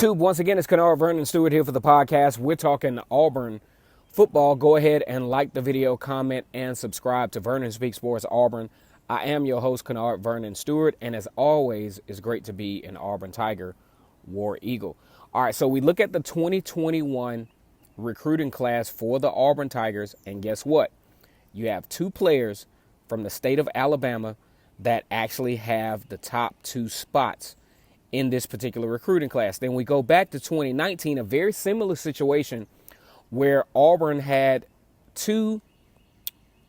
YouTube, once again, it's Kennard Vernon Stewart here for the podcast. We're talking Auburn football. Go ahead and like the video, comment, and subscribe to Vernon Speaks Sports Auburn. I am your host, Kennard Vernon Stewart, and as always, it's great to be an Auburn Tiger, War Eagle. All right, so we look at the 2021 recruiting class for the Auburn Tigers, and guess what? You have two players from the state of Alabama that actually have the top two spots in this particular recruiting class. Then we go back to 2019, a very similar situation where Auburn had two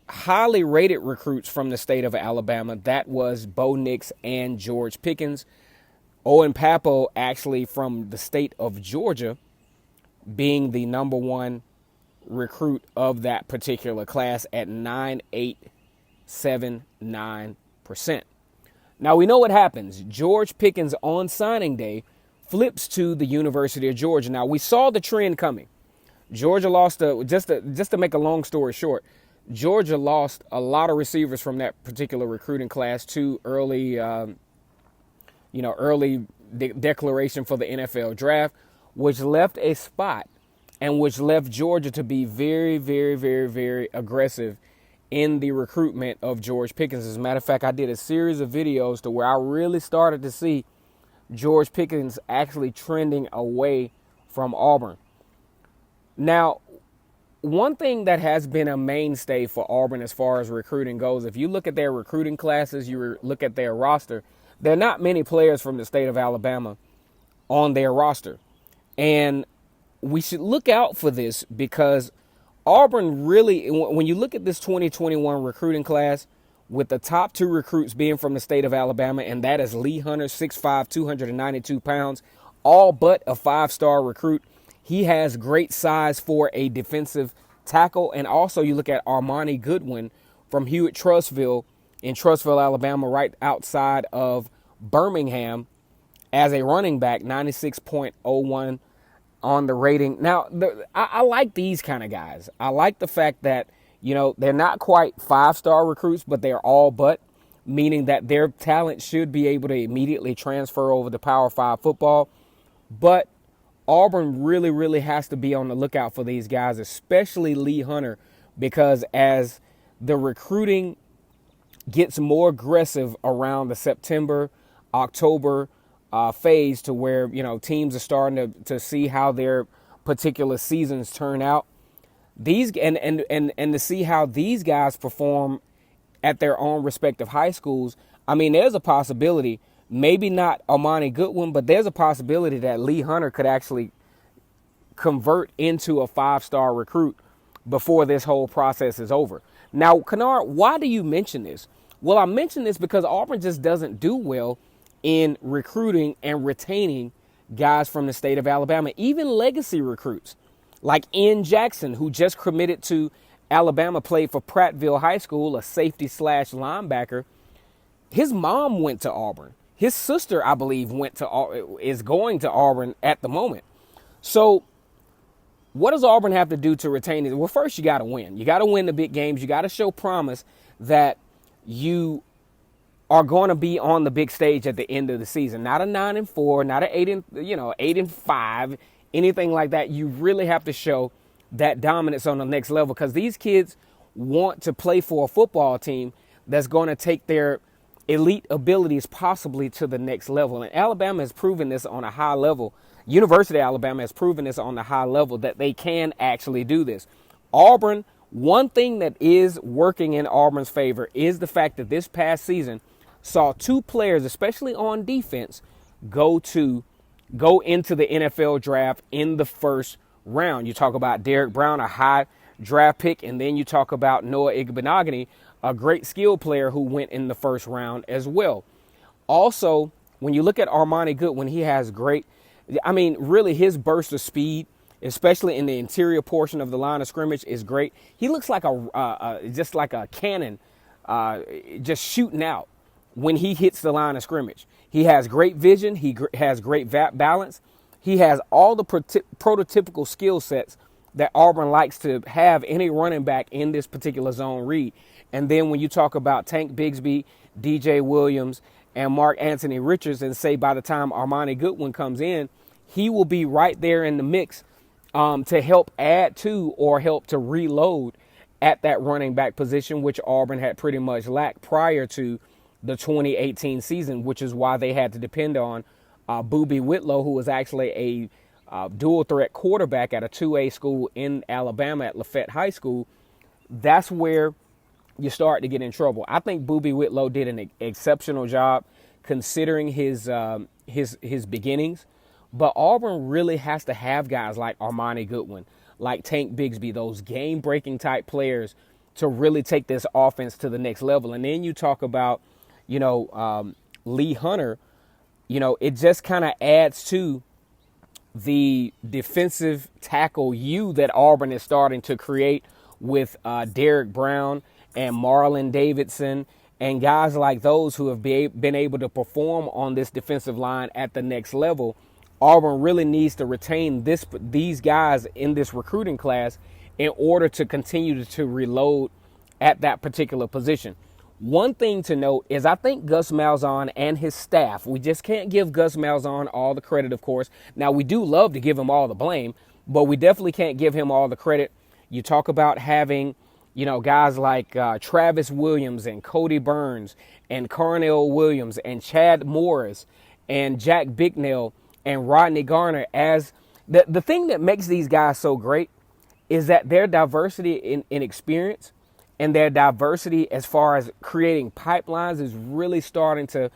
highly rated recruits from the state of Alabama. That was Bo Nix and George Pickens. Owen Pappoe, actually from the state of Georgia, being the number one recruit of that particular class at 9.879%. Now, we know what happens. George Pickens on signing day flips to the University of Georgia. Now, we saw the trend coming. Georgia lost, just to make a long story short, Georgia lost a lot of receivers from that particular recruiting class to early declaration for the NFL draft, which left a spot and which left Georgia to be very, very, very, very aggressive in the recruitment of George Pickens. As a matter of fact, I did a series of videos to where I really started to see George Pickens actually trending away from Auburn. Now, one thing that has been a mainstay for Auburn as far as recruiting goes, if you look at their recruiting classes, you look at their roster, there are not many players from the state of Alabama on their roster. And we should look out for this because Auburn really, when you look at this 2021 recruiting class, with the top two recruits being from the state of Alabama, and that is Lee Hunter, 6'5", 292 pounds, all but a five-star recruit. He has great size for a defensive tackle. And also you look at Armoni Goodwin from Hewitt-Trussville in Trussville, Alabama, right outside of Birmingham, as a running back, 96.01 on the rating. Now, I like these kind of guys. I like the fact that, they're not quite five-star recruits, but they're all but, meaning that their talent should be able to immediately transfer over to Power 5 football. But Auburn really, really has to be on the lookout for these guys, especially Lee Hunter, because as the recruiting gets more aggressive around the September, October phase, to where, teams are starting to see how their particular seasons turn out. These and to see how these guys perform at their own respective high schools. I mean, there's a possibility, maybe not Armoni Goodwin, but there's a possibility that Lee Hunter could actually convert into a five-star recruit before this whole process is over. Now, Kennard, why do you mention this? Well, I mention this because Auburn just doesn't do well in recruiting and retaining guys from the state of Alabama, even legacy recruits like Ian Jackson, who just committed to Alabama, played for Prattville High School, a safety / linebacker. His mom went to Auburn. His sister, I believe, is going to Auburn at the moment. So what does Auburn have to do to retain it? Well, first, you got to win. You got to win the big games. You got to show promise that you are going to be on the big stage at the end of the season. Not a 9-4, not a 8-5, anything like that. You really have to show that dominance on the next level, because these kids want to play for a football team that's going to take their elite abilities possibly to the next level. And Alabama has proven this on a high level. University of Alabama has proven this on the high level that they can actually do this. Auburn, one thing that is working in Auburn's favor is the fact that this past season saw two players, especially on defense, go into the NFL draft in the first round. You talk about Derek Brown, a high draft pick, and then you talk about Noah Igbenogany, a great skill player who went in the first round as well. Also, when you look at Armoni Goodwin, he has really his burst of speed, especially in the interior portion of the line of scrimmage, is great. He looks like just like a cannon, just shooting out when he hits the line of scrimmage. He has great vision. He has great balance. He has all the prototypical skill sets that Auburn likes to have any running back in this particular zone read. And then when you talk about Tank Bigsby, DJ Williams, and Mark Anthony Richards, and say by the time Armoni Goodwin comes in, he will be right there in the mix to help add to or help to reload at that running back position, which Auburn had pretty much lacked prior to the 2018 season, which is why they had to depend on Boobie Whitlow, who was actually a dual threat quarterback at a 2A school in Alabama at Lafayette High School. That's where you start to get in trouble. I think Boobie Whitlow did an exceptional job considering his beginnings. But Auburn really has to have guys like Armoni Goodwin, like Tank Bigsby, those game-breaking type players to really take this offense to the next level. And then you talk about, Lee Hunter, it just kind of adds to the defensive tackle that Auburn is starting to create with Derek Brown and Marlon Davidson and guys like those who have been able to perform on this defensive line at the next level. Auburn really needs to retain these guys in this recruiting class in order to continue to reload at that particular position. One thing to note is I think Gus Malzahn and his staff, we just can't give Gus Malzahn all the credit, of course. Now, we do love to give him all the blame, but we definitely can't give him all the credit. You talk about having, guys like Travis Williams and Cody Burns and Carnell Williams and Chad Morris and Jack Bicknell and Rodney Garner as the thing that makes these guys so great is that their diversity in experience and their diversity as far as creating pipelines is really starting to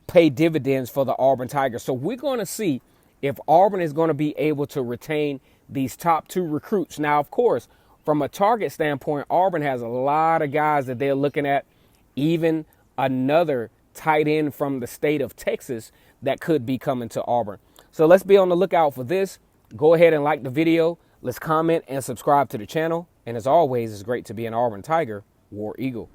pay dividends for the Auburn Tigers. So we're going to see if Auburn is going to be able to retain these top two recruits. Now, of course, from a target standpoint, Auburn has a lot of guys that they're looking at, even another tight end from the state of Texas that could be coming to Auburn. So let's be on the lookout for this. Go ahead and like the video. Let's comment and subscribe to the channel. And as always, it's great to be an Auburn Tiger, War Eagle.